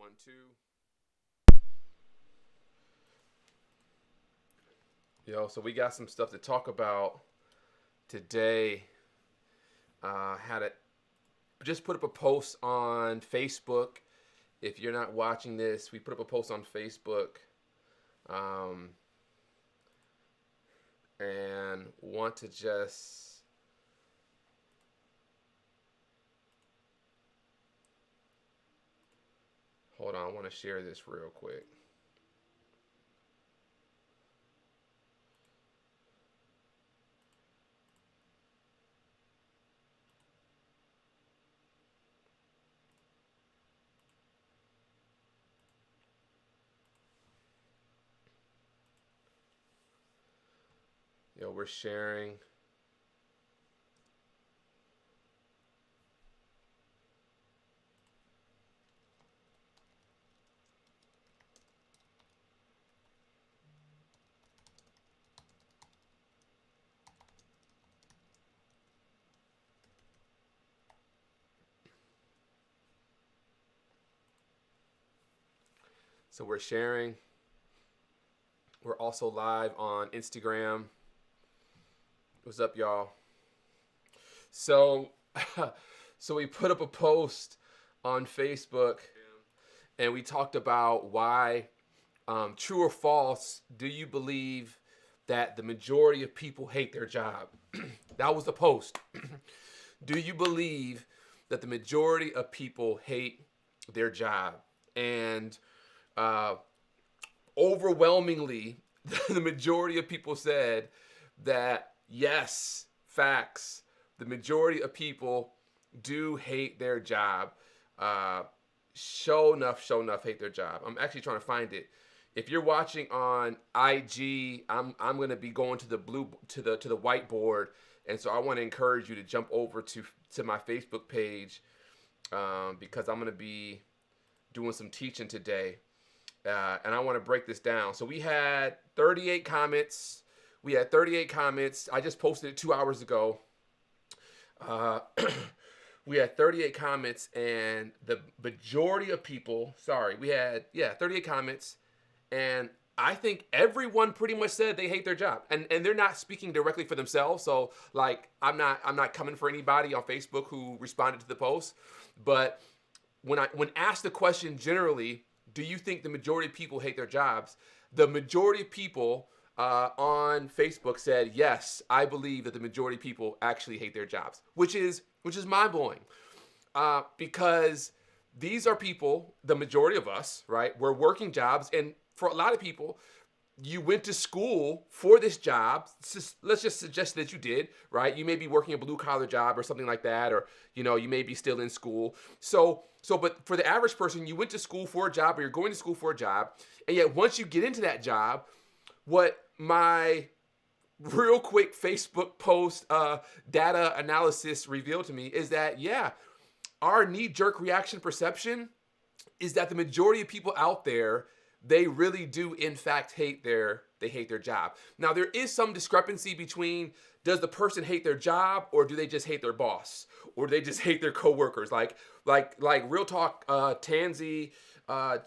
One, two. Yo, so we got some stuff to talk about today. Had it just put up a post on Facebook. If you're not watching this, we put up a post on Facebook, um, and want to just hold on. I want to share this real quick. Yo, we're sharing. So we're sharing. We're also live on Instagram. What's up, y'all? So, so we put up a post on Facebook, and we talked about why, true or false, do you believe that the majority of people hate their job? That was the post. Do you believe that the majority of people hate their job? And uh, overwhelmingly, the majority of people said that yes, facts. The majority of people do hate their job. Uh, show enough hate their job. I'm actually trying to find it. If you're watching on IG, I'm gonna be going to the whiteboard, and so I want to encourage you to jump over to my Facebook page, because I'm gonna be doing some teaching today, and I want to break this down. So we had 38 comments. I just posted it 2 hours ago. Uh, we had 38 comments, and the majority of people, sorry, we had, 38 comments, and I think everyone pretty much said they hate their job, and they're not speaking directly for themselves. So like, I'm not coming for anybody on Facebook who responded to the post, but when asked the question generally, do you think the majority of people hate their jobs? The majority of people on Facebook said, yes, I believe that the majority of people actually hate their jobs, which is mind blowing, because these are people, the majority of us, right? We're working jobs, and for a lot of people, you went to school for this job. Let's just suggest that you did, right? You may be working a blue collar job or something like that, or you may be still in school. But for the average person, you went to school for a job, or you're going to school for a job, and yet once you get into that job, what my real quick Facebook post data analysis revealed to me is that, yeah, our knee-jerk reaction perception is that the majority of people out there, they really do in fact hate their job. Now, there is some discrepancy between, does the person hate their job, or do they just hate their boss, or do they just hate their coworkers? Like real talk, Tansy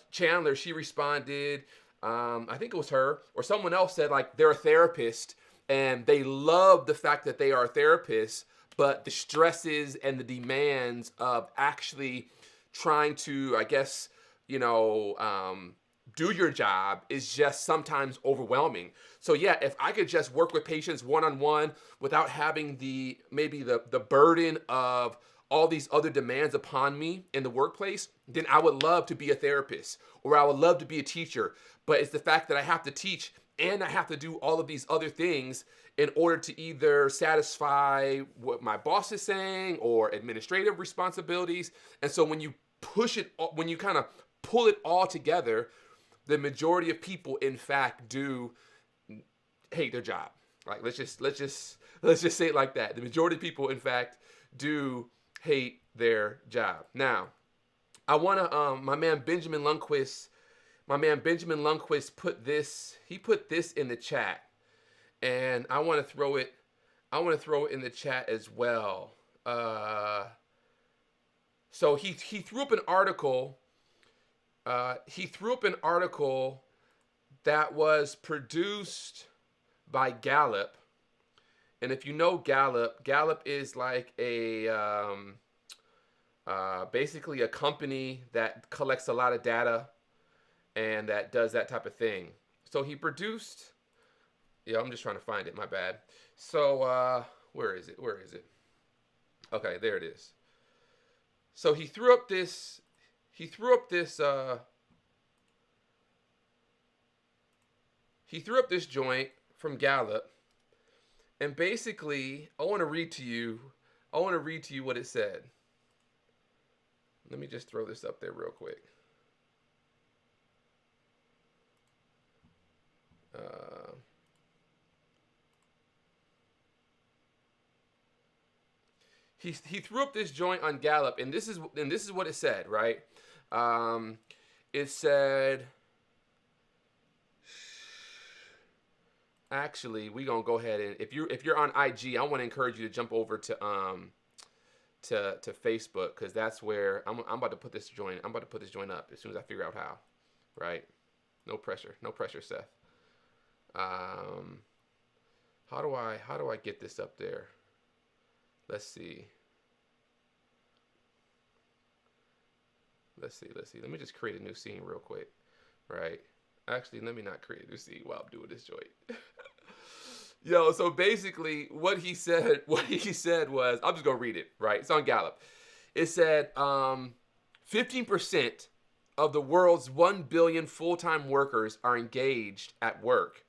Chandler, she responded, I think it was her or someone else, said like they're a therapist and they love the fact that they are a therapist, but the stresses and the demands of actually trying to, I guess, do your job is just sometimes overwhelming. So yeah, if I could just work with patients one-on-one without having the burden of all these other demands upon me in the workplace, then I would love to be a therapist, or I would love to be a teacher. But it's the fact that I have to teach and I have to do all of these other things in order to either satisfy what my boss is saying or administrative responsibilities. And so when you kind of pull it all together, the majority of people, in fact, do hate their job. Like, let's just say it like that. The majority of people, in fact, do hate their job. Now, I want to, my man Benjamin Lundquist put this. He put this in the chat, and I want to throw it. In the chat as well. So he threw up an article He threw up an article that was produced by Gallup. And if you know Gallup, Gallup is like a basically a company that collects a lot of data and that does that type of thing. So he produced. Yeah, I'm just trying to find it. My bad. So where is it? Where is it? Okay, there it is. So he threw up this. He threw up this. He threw up this joint from Gallup, and basically, I want to read to you. I want to read to you what it said. Let me just throw this up there real quick. He threw up this joint on Gallup, and this is what it said, right? It said, actually, we gonna go ahead and if you're on IG, I want to encourage you to jump over to Facebook, because that's where I'm about to put this joint. I'm about to put this joint up as soon as I figure out how, right? No pressure, Seth. How do I get this up there? Let's see. Let me just create a new scene real quick, right? Actually, let me not create a new scene while I'm doing this joint. Yo, so basically what he said was, I'm just gonna read it, right? It's on Gallup. It said 15% of the world's 1 billion full-time workers are engaged at work.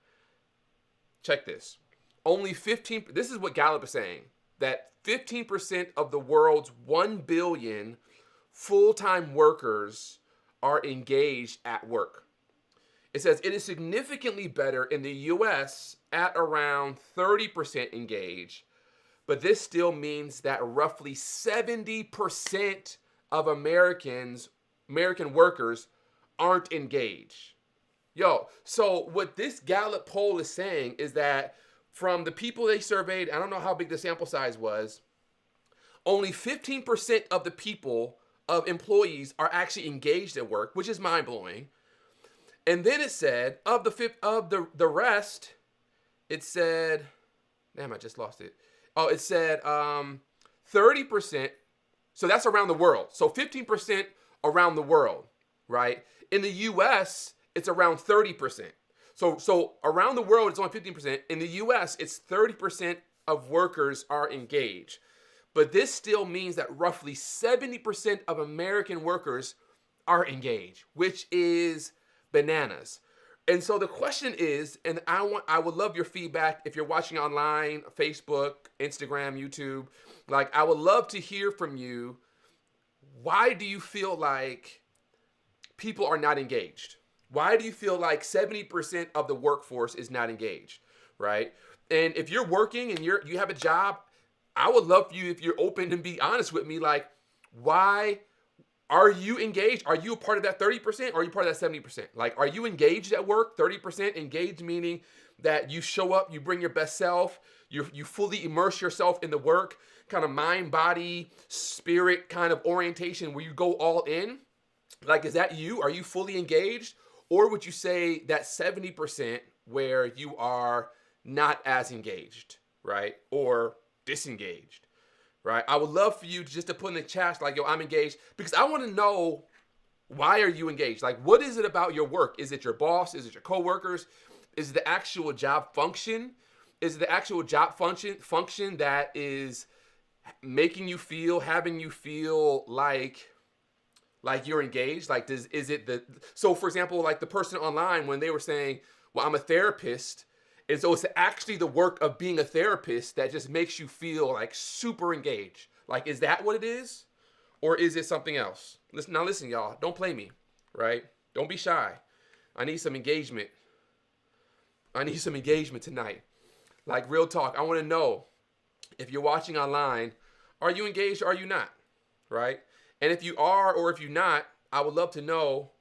Check this. Only 15, this is what Gallup is saying, that 15% of the world's 1 billion full-time workers are engaged at work. It says it is significantly better in the US at around 30% engaged, but this still means that roughly 70% of American workers aren't engaged. Yo, so what this Gallup poll is saying is that from the people they surveyed, I don't know how big the sample size was, only 15% of the people, of employees, are actually engaged at work, which is mind-blowing. And then it said, of the rest, it said, damn, I just lost it. Oh, it said 30%, so that's around the world. So 15% around the world, right? In the US, it's around 30%. So around the world, it's only 15%. In the US, it's 30% of workers are engaged. But this still means that roughly 70% of American workers are engaged, which is bananas. And so the question is, and I would love your feedback if you're watching online, Facebook, Instagram, YouTube. Like, I would love to hear from you. Why do you feel like people are not engaged? Why do you feel like 70% of the workforce is not engaged, right? And if you're working and you have a job, I would love for you, if you're open, and be honest with me, like, why are you engaged? Are you a part of that 30%, or are you part of that 70%? Like, are you engaged at work? 30% engaged, meaning that you show up, you bring your best self, you fully immerse yourself in the work, kind of mind, body, spirit kind of orientation where you go all in. Like, is that you? Are you fully engaged? Or would you say that 70% where you are not as engaged, right? Or disengaged, right? I would love for you just to put in the chat, like, yo, I'm engaged, because I want to know, why are you engaged? Like, what is it about your work? Is it your boss? Is it your coworkers? Is it the actual job function? Is it the actual job function that is making you feel, having you feel like you're engaged? Like, so for example, like the person online, when they were saying, well, I'm a therapist, and so it's actually the work of being a therapist that just makes you feel like super engaged. Like, is that what it is? Or is it something else? Listen, y'all, don't play me, right? Don't be shy. I need some engagement. I need some engagement tonight. Like, real talk. I want to know, if you're watching online, are you engaged or are you not, right? And if you are, or if you're not, I would love to know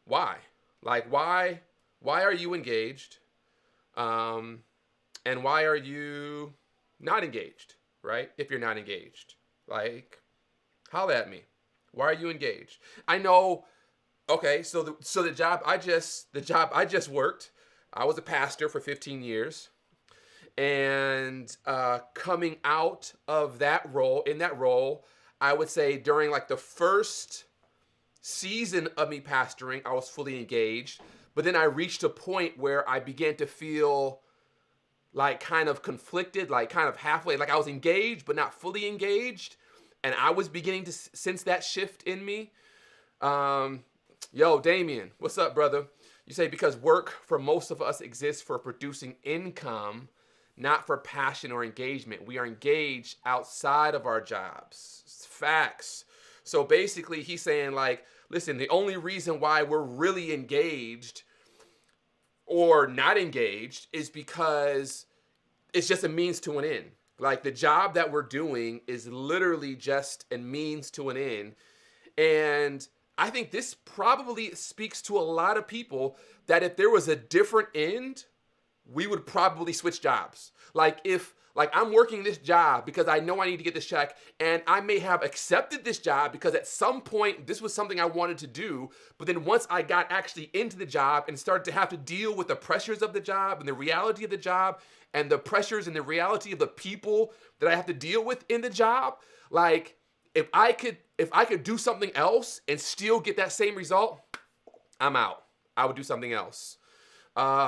why. Like, why are you engaged? And why are you not engaged, right? If you're not engaged, like, holla at me. Why are you engaged? I know Okay, so the job I just worked, I was a pastor for 15 years, and coming out of that role, I would say during like the first season of me pastoring, I was fully engaged. But then I reached a point where I began to feel like kind of conflicted, like kind of halfway, like I was engaged but not fully engaged, and I was beginning to sense that shift in me. Um, Yo, Damien, what's up, brother? You say because work for most of us exists for producing income, not for passion or engagement. We are engaged outside of our jobs. It's facts. So basically, he's saying, like, listen, the only reason why we're really engaged or not engaged is because it's just a means to an end. Like the job that we're doing is literally just a means to an end. And I think this probably speaks to a lot of people that if there was a different end, we would probably switch jobs. Like I'm working this job because I know I need to get this check, and I may have accepted this job because at some point this was something I wanted to do, but then once I got actually into the job and started to have to deal with the pressures of the job and the reality of the job and the pressures and the reality of the people that I have to deal with in the job, like if I could do something else and still get that same result, I'm out. I would do something else.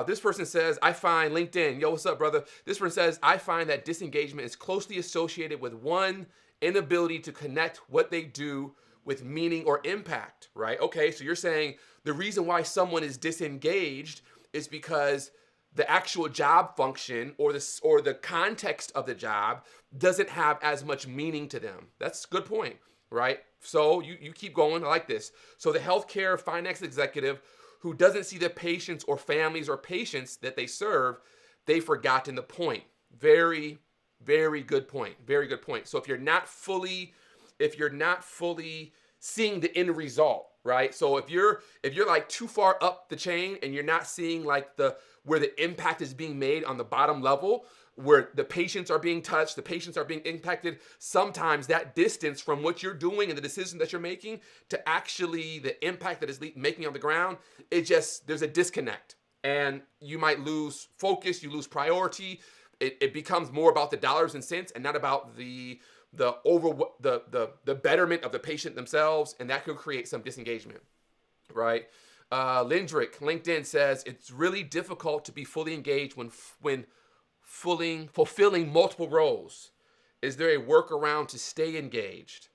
This person says, I find LinkedIn. Yo, what's up, brother? This person says, I find that disengagement is closely associated with one inability to connect what they do with meaning or impact, right? Okay, so you're saying the reason why someone is disengaged is because the actual job function or the context of the job doesn't have as much meaning to them. That's a good point, right? So you keep going. I like this. So the healthcare finance executive who doesn't see the patients or families or patients that they serve, they've forgotten the point. Very, very good point. Very good point. So if you're not fully seeing the end result, right? So if you're like too far up the chain and you're not seeing like where the impact is being made on the bottom level, where the patients are being touched, the patients are being impacted, sometimes that distance from what you're doing and the decision that you're making to actually the impact that is making on the ground, there's a disconnect. And you might lose focus, you lose priority. It becomes more about the dollars and cents and not about the betterment of the patient themselves, and that could create some disengagement, right? Lindrick, LinkedIn says it's really difficult to be fully engaged when fulfilling multiple roles. Is there a workaround to stay engaged?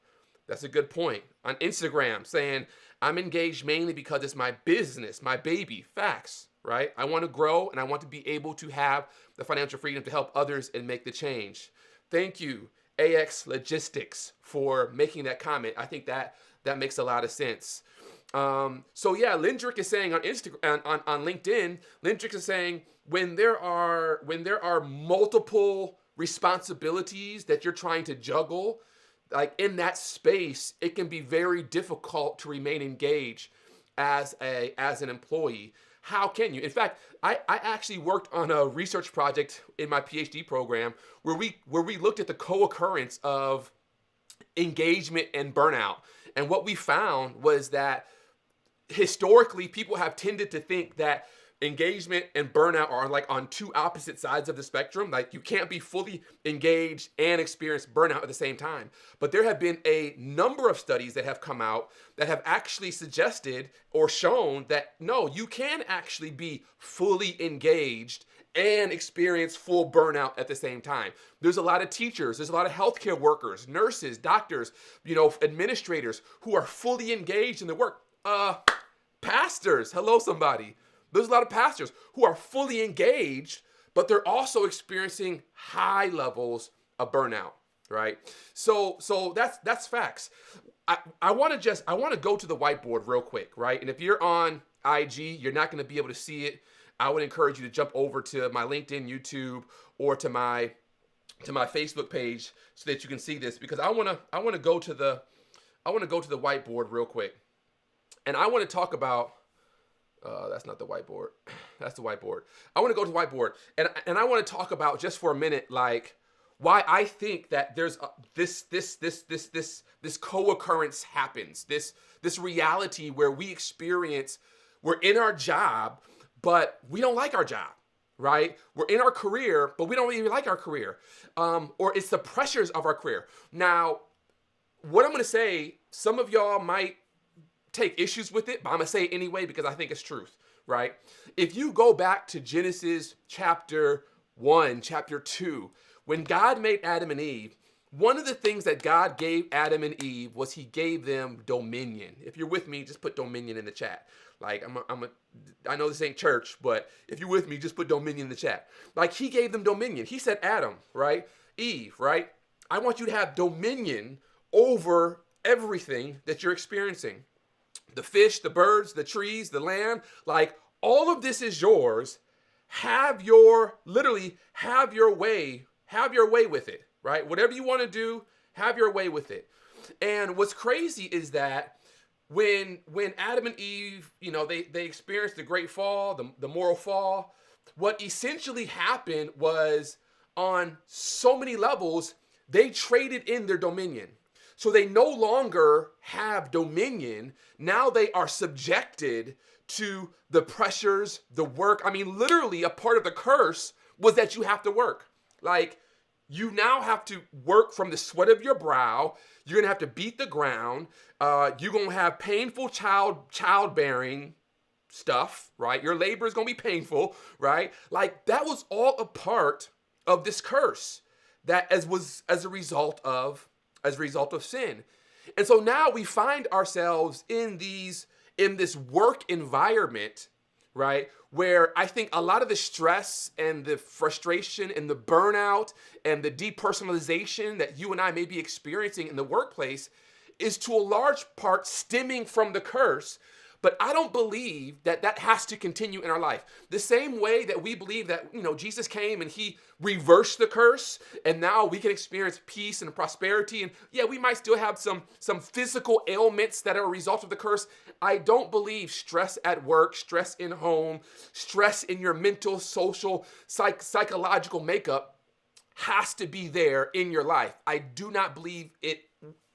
That's a good point. On Instagram, saying I'm engaged mainly because it's my business, my baby. Facts, right? I want to grow and I want to be able to have the financial freedom to help others and make the change. Thank you, AX Logistics, for making that comment. I think that makes a lot of sense. So yeah, Lindrick is saying on Instagram, on LinkedIn, Lindrick is saying when there are multiple responsibilities that you're trying to juggle, like in that space, it can be very difficult to remain engaged as an employee. How can you? In fact, I actually worked on a research project in my PhD program where we looked at the co-occurrence of engagement and burnout. And what we found was that historically, people have tended to think that engagement and burnout are like on two opposite sides of the spectrum. Like you can't be fully engaged and experience burnout at the same time. But there have been a number of studies that have come out that have actually suggested or shown that no, you can actually be fully engaged and experience full burnout at the same time. There's a lot of teachers, there's a lot of healthcare workers, nurses, doctors, administrators who are fully engaged in the work. Pastors, hello somebody. There's a lot of pastors who are fully engaged, but they're also experiencing high levels of burnout, right? So that's facts. I want to go to the whiteboard real quick, right? And if you're on IG, you're not going to be able to see it. I would encourage you to jump over to my LinkedIn, YouTube, or to my Facebook page so that you can see this, because I want to go to the whiteboard real quick. And I want to talk about, that's not the whiteboard. That's the whiteboard. I want to go to the whiteboard. And I want to talk about just for a minute, like, why I think that there's this co-occurrence happens, this reality where we're in our job, but we don't like our job, right? We're in our career, but we don't really like our career, or it's the pressures of our career. Now, what I'm going to say, some of y'all might take issues with it, but I'm going to say it anyway because I think it's truth, right? If you go back to Genesis chapter 1, chapter 2, when God made Adam and Eve, one of the things that God gave Adam and Eve was he gave them dominion. If you're with me, just put dominion in the chat. Like, I know this ain't church, but if you're with me, just put dominion in the chat. Like, he gave them dominion. He said, Adam, right? Eve, right? I want you to have dominion over everything that you're experiencing. The fish, the birds, the trees, the land, like all of this is yours. Literally have your way with it, right? Whatever you want to do, have your way with it. And what's crazy is that when Adam and Eve, they experienced the great fall, the moral fall, what essentially happened was on so many levels, they traded in their dominion. So they no longer have dominion. Now they are subjected to the pressures, the work. I mean, literally a part of the curse was that you have to work. Like, you now have to work from the sweat of your brow. You're gonna have to beat the ground. You're gonna have painful childbearing stuff, right? Your labor is gonna be painful, right? Like, that was all a part of this curse that was as a result of sin. And so now we find ourselves in this work environment, right? Where I think a lot of the stress and the frustration and the burnout and the depersonalization that you and I may be experiencing in the workplace is to a large part stemming from the curse. But I don't believe that has to continue in our life. The same way that we believe that, Jesus came and he reversed the curse and now we can experience peace and prosperity. And yeah, we might still have some physical ailments that are a result of the curse. I don't believe stress at work, stress in home, stress in your mental, social, psychological makeup has to be there in your life. I do not believe it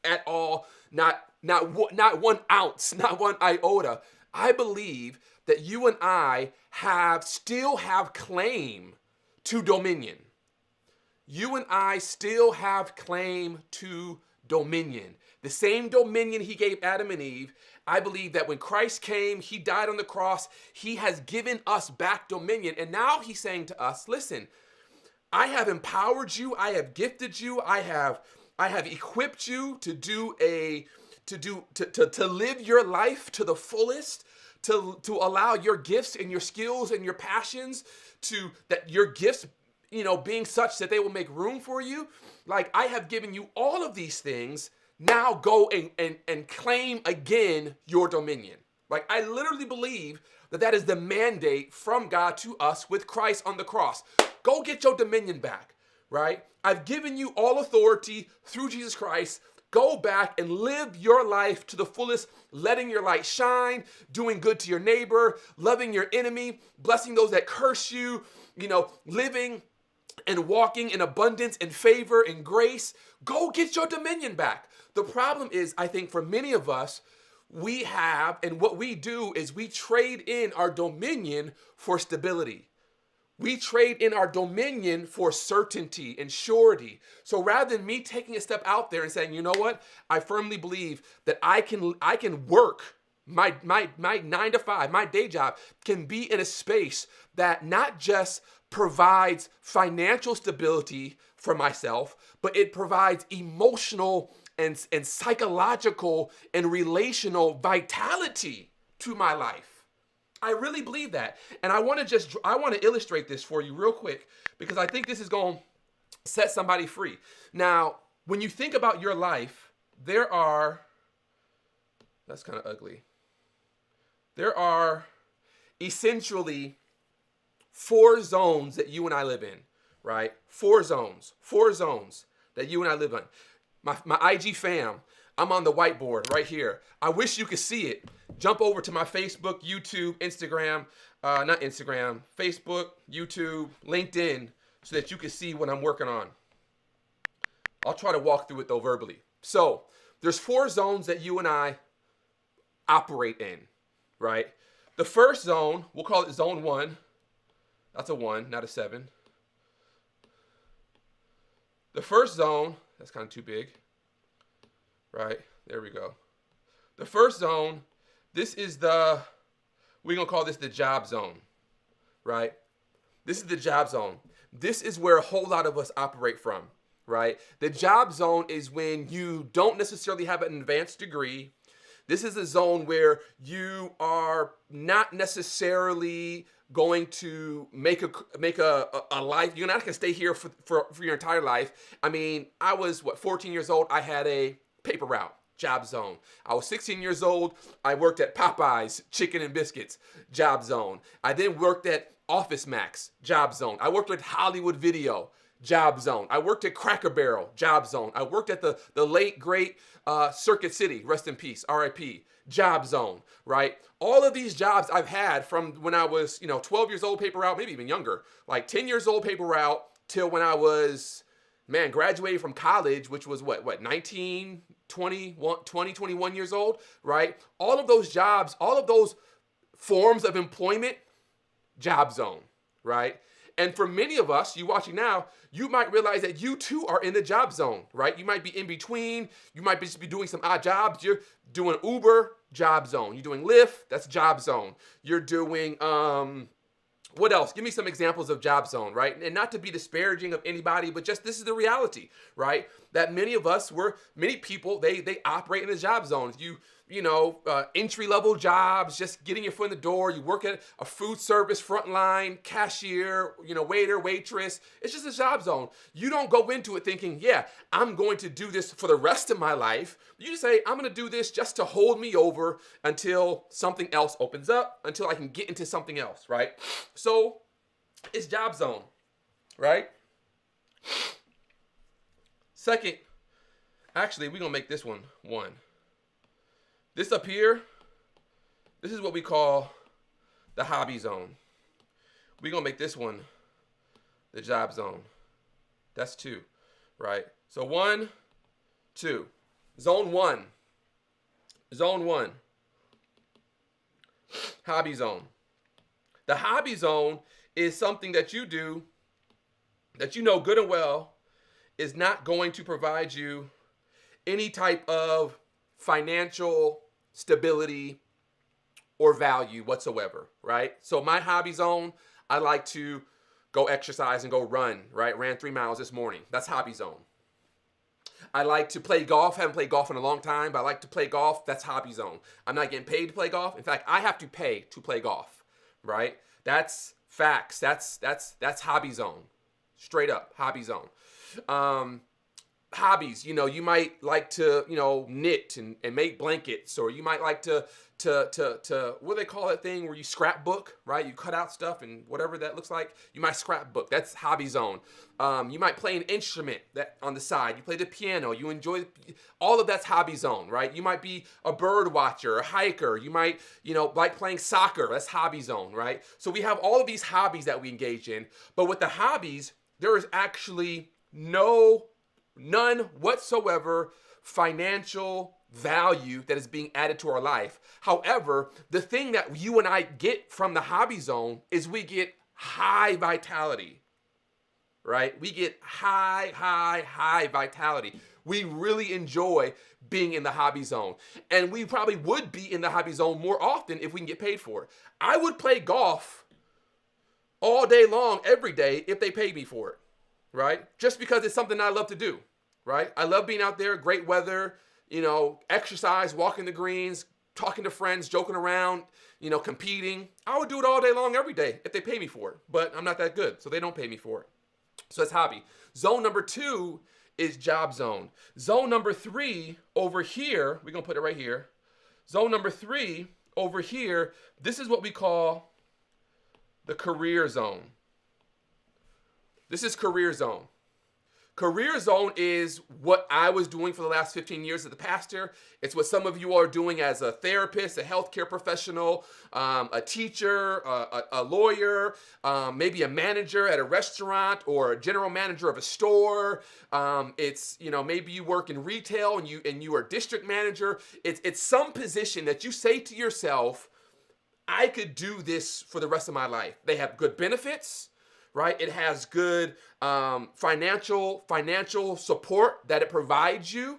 at all. Not 1 ounce, not 1 iota. I believe that you and I still have claim to dominion. You and I still have claim to dominion. The same dominion he gave Adam and Eve. I believe that when Christ came, he died on the cross, he has given us back dominion. And now he's saying to us, listen, I have empowered you, I have gifted you, I have equipped you to live your life to the fullest, to allow your gifts and your skills and your passions that your gifts, being such that they will make room for you. Like, I have given you all of these things. Now go and claim again your dominion. Like, I literally believe that is the mandate from God to us with Christ on the cross. Go get your dominion back, right? I've given you all authority through Jesus Christ. Go back and live your life to the fullest, letting your light shine, doing good to your neighbor, loving your enemy, blessing those that curse you, living and walking in abundance and favor and grace. Go get your dominion back. The problem is, I think for many of us, what we do is we trade in our dominion for stability. We trade in our dominion for certainty and surety. So rather than me taking a step out there and saying, you know what, I firmly believe that I can work my 9 to 5, my day job can be in a space that not just provides financial stability for myself, but it provides emotional and psychological and relational vitality to my life. I really believe that. And I want to illustrate this for you real quick because I think this is going to set somebody free. Now, when you think about your life, that's kind of ugly. There are essentially 4 zones that you and I live in, right? 4 zones that you and I live in. My IG fam, I'm on the whiteboard right here. I wish you could see it. Jump over to my Facebook, YouTube, Instagram, Facebook, YouTube, LinkedIn, so that you can see what I'm working on. I'll try to walk through it though verbally. So there's 4 zones that you and I operate in, right? The first zone, we'll call it zone 1. That's a 1, not a 7. The first zone, that's kind of too big, right? There we go. The first zone, this is we're going to call this the job zone, right? This is the job zone. This is where a whole lot of us operate from, right? The job zone is when you don't necessarily have an advanced degree. This is a zone where you are not necessarily going to make a life. You're not going to stay here for your entire life. I mean, I was 14 years old. I had a paper route, job zone. I was 16 years old. I worked at Popeyes Chicken and Biscuits, job zone. I then worked at Office Max, job zone. I worked at Hollywood Video, job zone. I worked at Cracker Barrel, job zone. I worked at the late great Circuit City, rest in peace, RIP, job zone, right? All of these jobs I've had from when I was, 12 years old, paper route, maybe even younger, like 10 years old, paper route, till when I was, graduated from college, which was 19, 21 years old, right? All of those jobs, all of those forms of employment, job zone, right? And for many of us, you watching now, you might realize that you too are in the job zone, right? You might be in between. You might just be doing some odd jobs. You're doing Uber, job zone. You're doing Lyft, that's job zone. You're doing, what else? Give me some examples of job zone, right? And not to be disparaging of anybody, but just this is the reality, right? That many of us many people, they operate in the job zones. Entry-level jobs, just getting your foot in the door. You work at a food service frontline, cashier, waiter, waitress. It's just a job zone. You don't go into it thinking, yeah, I'm going to do this for the rest of my life. You say, I'm going to do this just to hold me over until something else opens up, until I can get into something else, right? So it's job zone, right? Second, actually, we're going to make this one 1. This up here, this is what we call the hobby zone. We're going to make this one the job zone. That's 2, right? So 1, 2. Zone 1. Zone 1. Hobby zone. The hobby zone is something that you do that you know good and well is not going to provide you any type of financial stability or value whatsoever, right? So my hobby zone, I like to go exercise and go run, right? Ran 3 miles this morning. That's hobby zone. I like to play golf. Haven't played golf in a long time, but I like to play golf. That's hobby zone. I'm not getting paid to play golf. In fact, I have to pay to play golf, right? That's facts. That's hobby zone. Straight up, hobby zone. Hobbies, you might like to, knit and make blankets, or you might like to what do they call that thing where you scrapbook, right? You cut out stuff and whatever that looks like, you might scrapbook. That's hobby zone. You might play an instrument that on the side. You play the piano. You enjoy all of that's hobby zone, right? You might be a bird watcher, a hiker. You might, like playing soccer. That's hobby zone, right? So we have all of these hobbies that we engage in, but with the hobbies, there is actually none whatsoever financial value that is being added to our life. However, the thing that you and I get from the hobby zone is we get high vitality, right? We get high vitality. We really enjoy being in the hobby zone. And we probably would be in the hobby zone more often if we can get paid for it. I would play golf all day long, every day, if they paid me for it, right? Just because it's something I love to do, right? I love being out there, great weather, exercise, walking the greens, talking to friends, joking around, competing. I would do it all day long, every day, if they pay me for it. But I'm not that good, so they don't pay me for it. So that's hobby. Zone number 2 is job zone. Zone number 3 over here, we're going to put it right here. Zone number 3 over here, this is what we call the career zone. This is career zone. Career zone is what I was doing for the last 15 years as a pastor. It's what some of you are doing as a therapist, a healthcare professional, a teacher, a lawyer, maybe a manager at a restaurant or a general manager of a store. It's, maybe you work in retail and you are district manager. It's some position that you say to yourself, I could do this for the rest of my life. They have good benefits, right? It has good financial support that it provides you.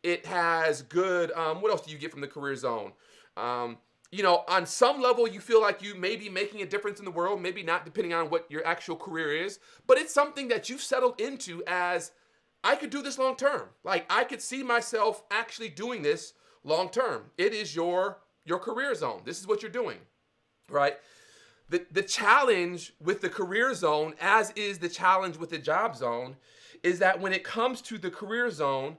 It has good, what else do you get from the career zone? On some level, you feel like you may be making a difference in the world, maybe not, depending on what your actual career is, but it's something that you've settled into as, I could do this long term. Like, I could see myself actually doing this long term. It is your career zone. This is what you're doing, right? The challenge with the career zone, as is the challenge with the job zone, is that when it comes to the career zone,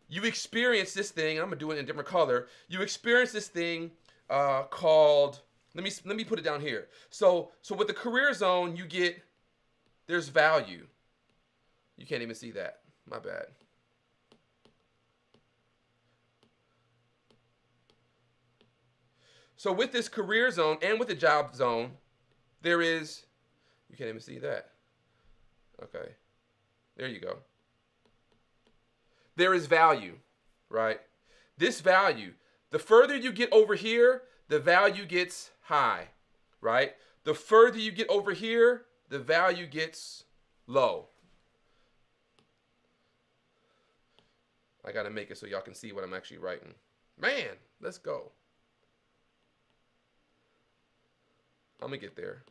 you experience this thing. I'm gonna do it in a different color. You experience this thing called. Let me put it down here. So with the career zone, there's value. You can't even see that. My bad. So with this career zone and with the job zone, you can't even see that. Okay, there you go. There is value, right? This value, the further you get over here, the value gets high, right? The further you get over here, the value gets low. I gotta make it so y'all can see what I'm actually writing. Man, let's go. I'm gonna get there.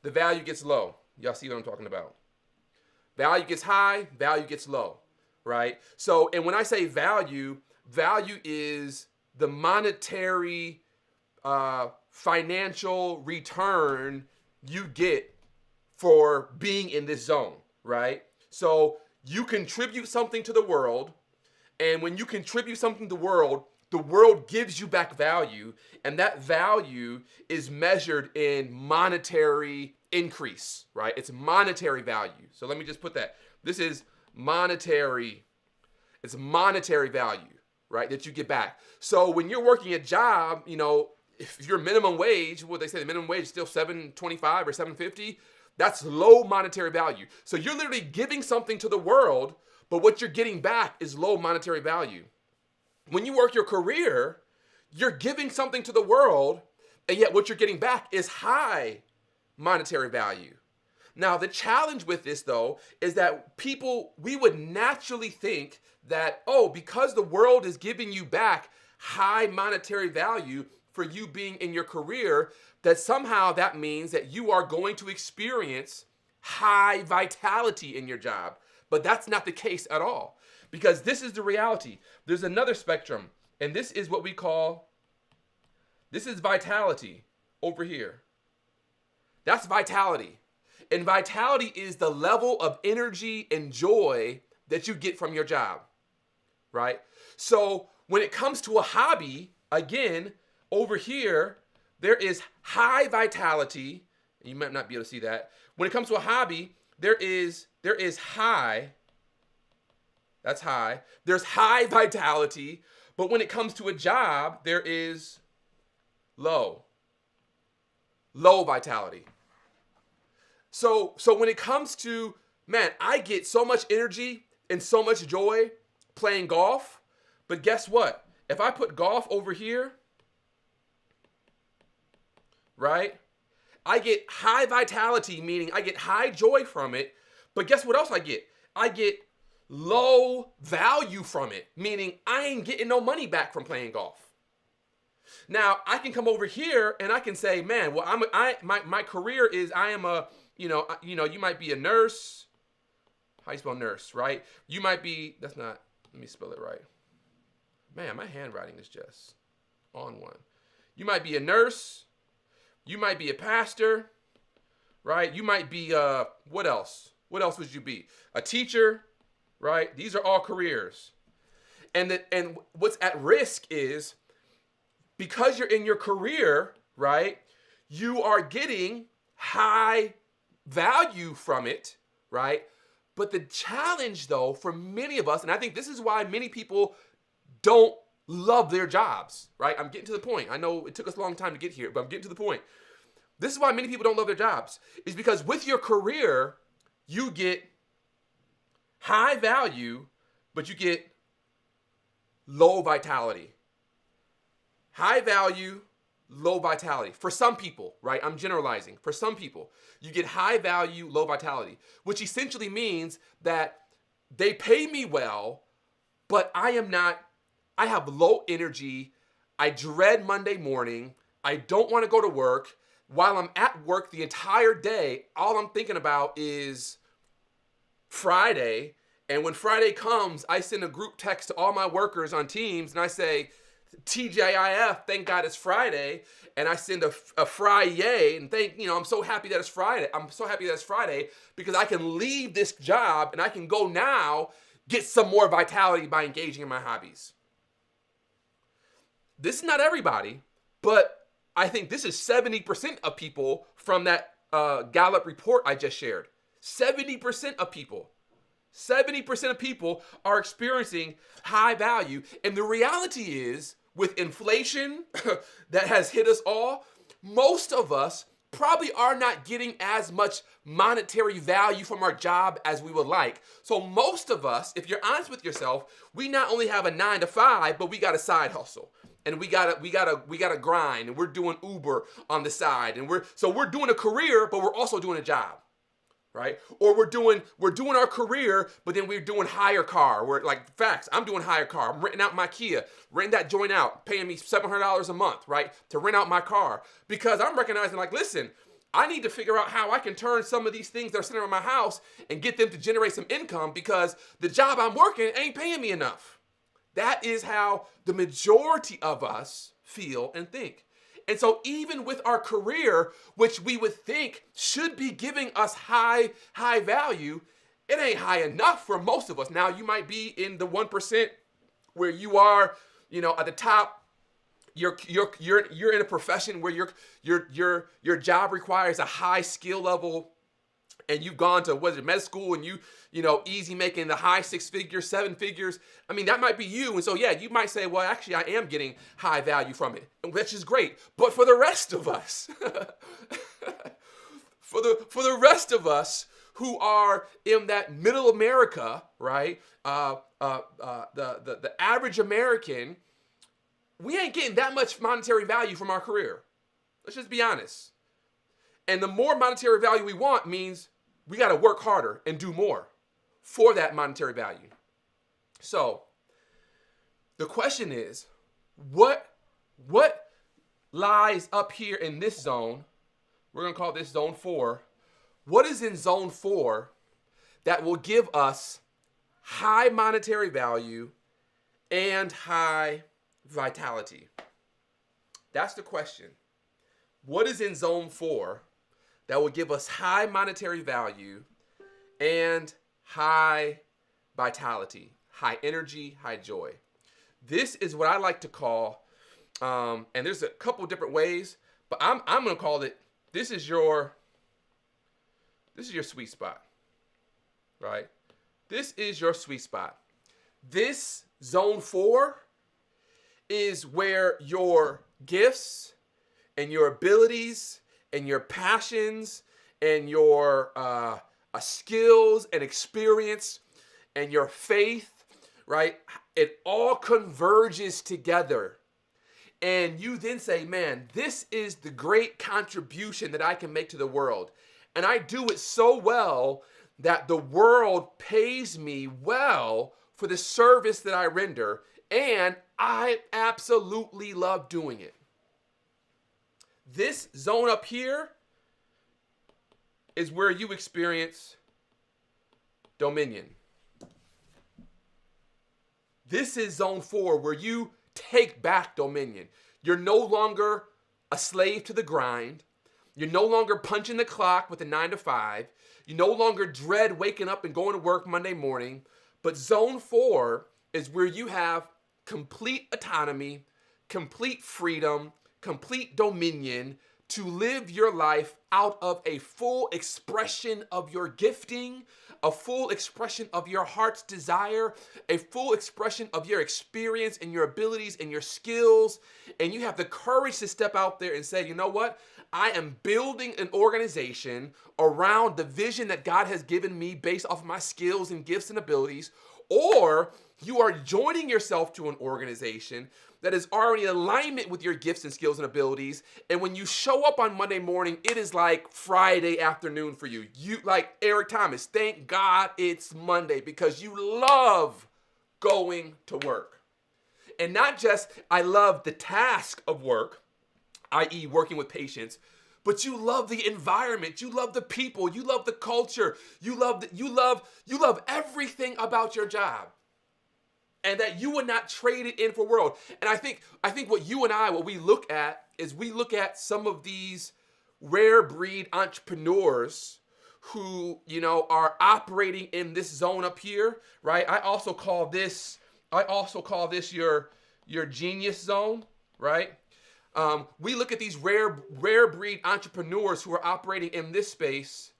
The value gets low. Y'all see what I'm talking about? Value gets high, value gets low, right? So, and when I say value is the monetary, financial return you get for being in this zone, right? So you contribute something to the world, and when you contribute something to the world gives you back value, and that value is measured in monetary increase, right? It's monetary value. So let me just put that. This is monetary. It's monetary value, right, that you get back. So when you're working a job, if your minimum wage, what they say, the minimum wage is still $7.25 or $7.50, that's low monetary value. So you're literally giving something to the world, but what you're getting back is low monetary value. When you work your career, you're giving something to the world, and yet what you're getting back is high monetary value. Now, the challenge with this, though, is that we would naturally think that, because the world is giving you back high monetary value for you being in your career, that somehow that means that you are going to experience high vitality in your job. But that's not the case at all. Because this is the reality. There's another spectrum, and this is what this is vitality over here. That's vitality. And vitality is the level of energy and joy that you get from your job, right? So when it comes to a hobby, again, over here, there is high vitality. You might not be able to see that. When it comes to a hobby, there is high. That's high. There's high vitality, but when it comes to a job, there is low vitality. So when it comes to, man, I get so much energy and so much joy playing golf, but guess what? If I put golf over here, right, I get high vitality, meaning I get high joy from it, but guess what else I get? I get low value from it, meaning I ain't getting no money back from playing golf. Now, I can come over here and I can say, man, well, my career is I am a, you might be a nurse. How you spell nurse, right? You might be, let me spell it right. Man, my handwriting is just on one. You might be a nurse. You might be a pastor, right? You might be, what else? What else would you be? A teacher, right? These are all careers. And what's at risk is because you're in your career, right? You are getting high value from it, right? But the challenge, though, for many of us, and I think this is why many people don't love their jobs, right? I'm getting to the point. I know it took us a long time to get here, but I'm getting to the point. This is why many people don't love their jobs, is because with your career, you get high value, but you get low vitality. High value, low vitality. For some people, right? I'm generalizing. For some people, you get high value, low vitality, which essentially means that they pay me well, but I have low energy. I dread Monday morning. I don't want to go to work. While I'm at work the entire day, all I'm thinking about is Friday. And when Friday comes, I send a group text to all my workers on Teams and I say, TGIF, thank God it's Friday. And I send a fry yay and I'm so happy that it's Friday. I'm so happy that it's Friday because I can leave this job and I can go now get some more vitality by engaging in my hobbies. This is not everybody, but I think this is 70% of people from that Gallup report I just shared. 70% of people. 70% of people are experiencing high value. And the reality is, with inflation that has hit us all, most of us probably are not getting as much monetary value from our job as we would like. So most of us, if you're honest with yourself, we not only have a 9 to 5, but we got a side hustle. And we gotta grind, and we're doing Uber on the side, and we're doing a career, but we're also doing a job, right? Or we're doing our career, but then we're doing hire car. We're like facts. I'm doing hire car. I'm renting out my Kia, renting that joint out, paying me $700 a month, right, to rent out my car because I'm recognizing like, listen, I need to figure out how I can turn some of these things that are sitting around my house and get them to generate some income because the job I'm working ain't paying me enough. That is how the majority of us feel and think. And so even with our career, which we would think should be giving us high value, it ain't high enough for most of us. Now you might be in the 1% where you are, at the top. You're in a profession where your job requires a high skill level. And you've gone to med school and you easy making the high 6 figures, 7 figures. I mean, that might be you. And so, yeah, you might say, well, actually, I am getting high value from it, which is great. But for the rest of us, for the rest of us who are in that middle America, right? The average American, we ain't getting that much monetary value from our career. Let's just be honest. And the more monetary value we want means we got to work harder and do more for that monetary value. So the question is, what lies up here in this zone? We're going to call this zone 4. What is in zone 4 that will give us high monetary value and high vitality? That's the question. What is in zone 4 that will give us high monetary value and high vitality, high energy, high joy? This is what I like to call, and there's a couple different ways, but I'm going to call it, this is your sweet spot, right? This is your sweet spot. This zone 4 is where your gifts and your abilities and your passions and your skills and experience and your faith, right? It all converges together. And you then say, man, this is the great contribution that I can make to the world. And I do it so well that the world pays me well for the service that I render. And I absolutely love doing it. This zone up here is where you experience dominion. This is zone 4 where you take back dominion. You're no longer a slave to the grind. You're no longer punching the clock with a 9 to 5. You no longer dread waking up and going to work Monday morning. But zone 4 is where you have complete autonomy, complete freedom, complete dominion to live your life out of a full expression of your gifting, a full expression of your heart's desire, a full expression of your experience and your abilities and your skills. And you have the courage to step out there and say, you know what? I am building an organization around the vision that God has given me based off of my skills and gifts and abilities. Or you are joining yourself to an organization that is already in alignment with your gifts and skills and abilities. And when you show up on Monday morning, it is like Friday afternoon for you. You, like Eric Thomas, thank God it's Monday, because you love going to work. And not just, I love the task of work, i.e. working with patients, but you love the environment, you love the people, you love the culture, you love everything about your job. And that you would not trade it in for world. And I think what we look at is we look at some of these rare breed entrepreneurs who, are operating in this zone up here, right? I also call this your genius zone, right? We look at these rare breed entrepreneurs who are operating in this space,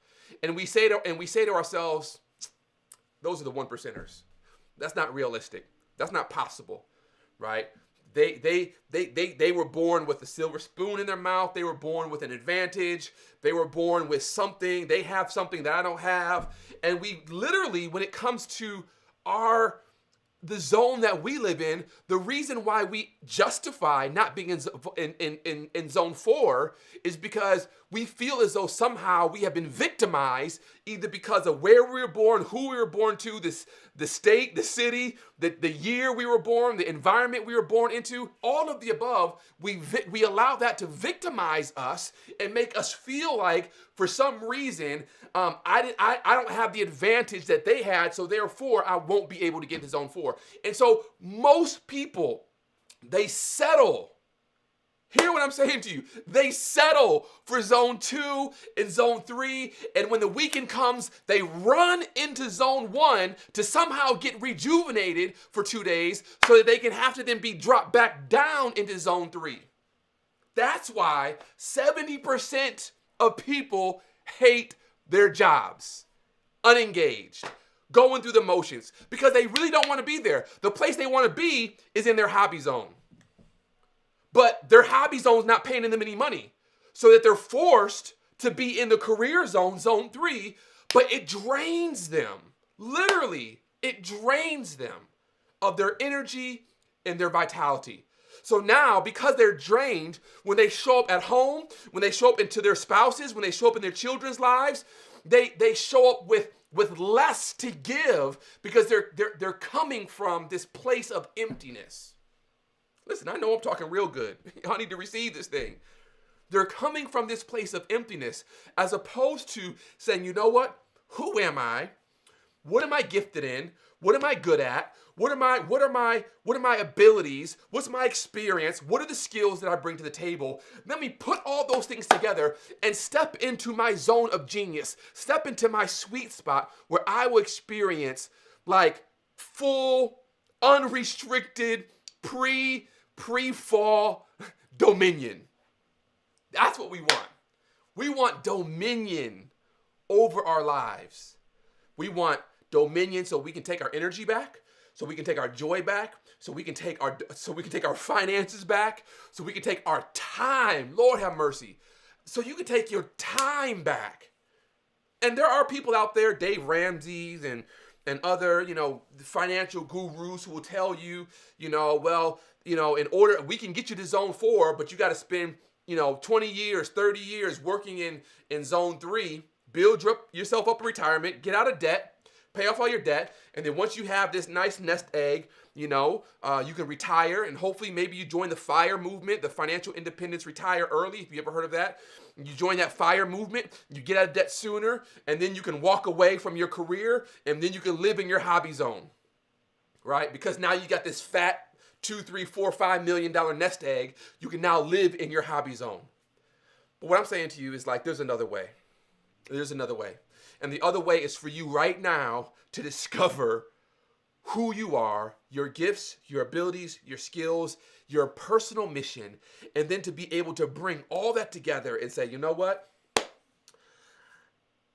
and we say to ourselves, those are the 1%ers. That's not realistic. That's not possible, right? They were born with a silver spoon in their mouth. They were born with an advantage. They were born with something. They have something that I don't have. And we literally, when it comes to the zone that we live in, the reason why we justify not being in zone 4 is because we feel as though somehow we have been victimized, either because of where we were born, who we were born to, the state, the city, the year we were born, the environment we were born into, all of the above. We allow that to victimize us and make us feel like, for some reason, I don't have the advantage that they had, so therefore I won't be able to get to zone 4. And so most people, they settle. Hear what I'm saying to you. They settle for zone 2 and zone 3. And when the weekend comes, they run into zone 1 to somehow get rejuvenated for 2 days so that they can have to then be dropped back down into zone 3. That's why 70% of people hate their jobs, unengaged, going through the motions, because they really don't want to be there. The place they want to be is in their hobby zone. But their hobby zone is not paying them any money, so that they're forced to be in the career zone, zone 3, but it drains them. Literally, it drains them of their energy and their vitality. So now, because they're drained, when they show up at home, when they show up into their spouses, when they show up in their children's lives, they show up with less to give, because they're coming from this place of emptiness. Listen, I know I'm talking real good. Y'all need to receive this thing. They're coming from this place of emptiness, as opposed to saying, you know what? Who am I? What am I gifted in? What am I good at? What are my abilities? What's my experience? What are the skills that I bring to the table? Let me put all those things together and step into my zone of genius. Step into my sweet spot where I will experience like full, unrestricted, pre-fall dominion. That's what we want. We want dominion over our lives. We want dominion so we can take our energy back, so we can take our joy back, so we can take our finances back, so we can take our time. Lord have mercy. So you can take your time back. And there are people out there, Dave Ramsey's and other, financial gurus who will tell you, in order, we can get you to zone 4, but you got to spend, 20 years, 30 years working in zone 3, build yourself up in retirement, get out of debt, pay off all your debt, and then once you have this nice nest egg, you can retire, and hopefully maybe you join the FIRE movement, the Financial Independence Retire Early, if you ever heard of that. You join that FIRE movement, you get out of debt sooner, and then you can walk away from your career, and then you can live in your hobby zone, right? Because now you got this fat $2, $3, $4, $5 million nest egg. You can now live in your hobby zone. But what I'm saying to you is like, there's another way. There's another way. And the other way is for you right now to discover who you are, your gifts, your abilities, your skills, your personal mission, and then to be able to bring all that together and say, you know what?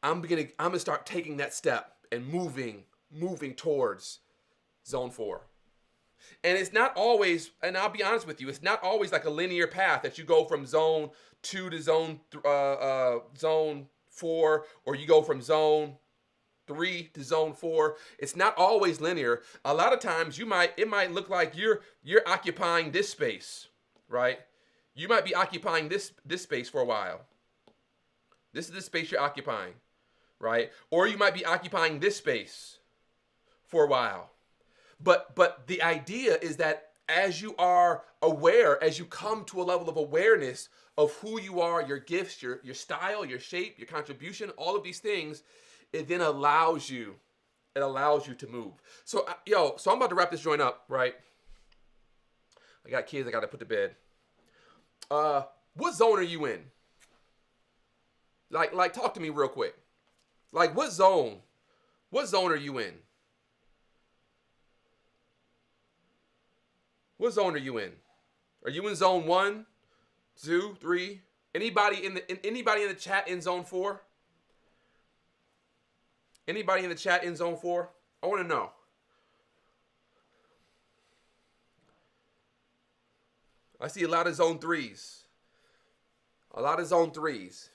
I'm gonna start taking that step and moving towards zone 4. And it's not always, and I'll be honest with you, it's not always like a linear path that you go from zone 2 to zone 4, or you go from zone 3 to zone 4. It's not always linear. A lot of times it might look like you're occupying this space, right? You might be occupying this space for a while. This is the space you're occupying, right? Or you might be occupying this space for a while. But the idea is that as you are aware, as you come to a level of awareness of who you are, your gifts, your style, your shape, your contribution, all of these things, it then allows you to move. So so I'm about to wrap this joint up, right? I got kids I got to put to bed. What zone are you in? Like talk to me real quick. Like what zone are you in? What zone are you in? Are you in zone 1, 2, 3? Anybody in the chat in zone 4? Anybody in the chat in zone 4? I want to know. I see a lot of zone 3s. A lot of zone 3s.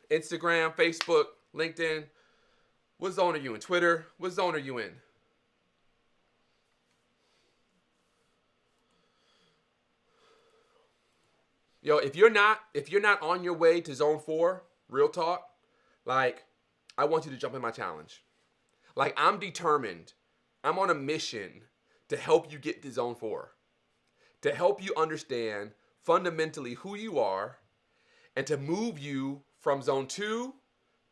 Instagram, Facebook, LinkedIn. What zone are you in? Twitter. What zone are you in? If you're not on your way to zone 4, real talk, like I want you to jump in my challenge. Like I'm determined. I'm on a mission to help you get to zone 4. To help you understand fundamentally who you are and to move you from zone 2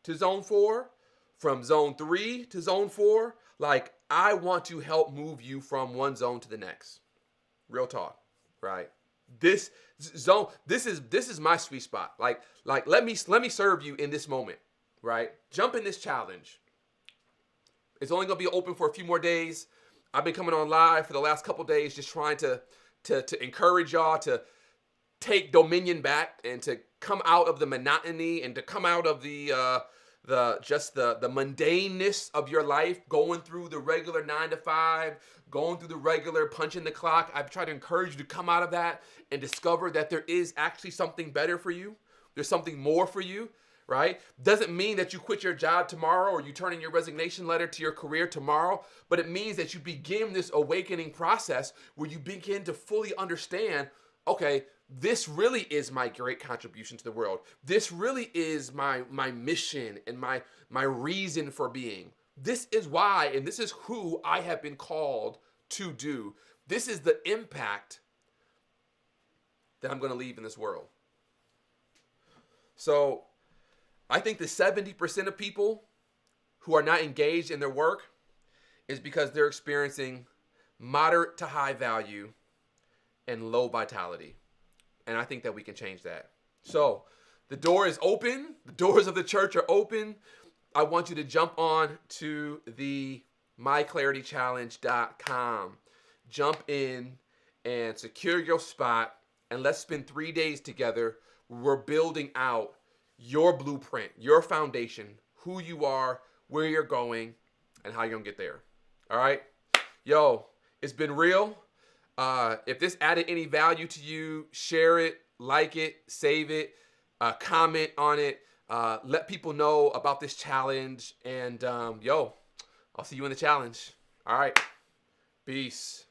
to zone 4, from zone 3 to zone 4. Like I want to help move you from one zone to the next. Real talk, right? This zone, this is my sweet spot. Like let me serve you in this moment, right? Jump in this challenge. It's only gonna be open for a few more days. I've been coming on live for the last couple days, just trying to encourage y'all to take dominion back and to come out of the monotony and to come out of the mundaneness of your life, going through the regular 9 to 5, going through the regular punching the clock. I've tried to encourage you to come out of that and discover that there is actually something better for you. There's something more for you, right? Doesn't mean that you quit your job tomorrow or you turn in your resignation letter to your career tomorrow, but it means that you begin this awakening process where you begin to fully understand, okay, this really is my great contribution to the world. This really is my mission and my reason for being. This is why, and this is who I have been called to do. This is the impact that I'm going to leave in this world. So I think the 70% of people who are not engaged in their work is because they're experiencing moderate to high value and low vitality. And I think that we can change that. So the door is open. The doors of the church are open. I want you to jump on to the myclaritychallenge.com. Jump in and secure your spot. And let's spend 3 days together. We're building out your blueprint, your foundation, who you are, where you're going, and how you're going to get there. All right? It's been real. If this added any value to you, share it, like it, save it, comment on it, let people know about this challenge, and I'll see you in the challenge. All right, peace.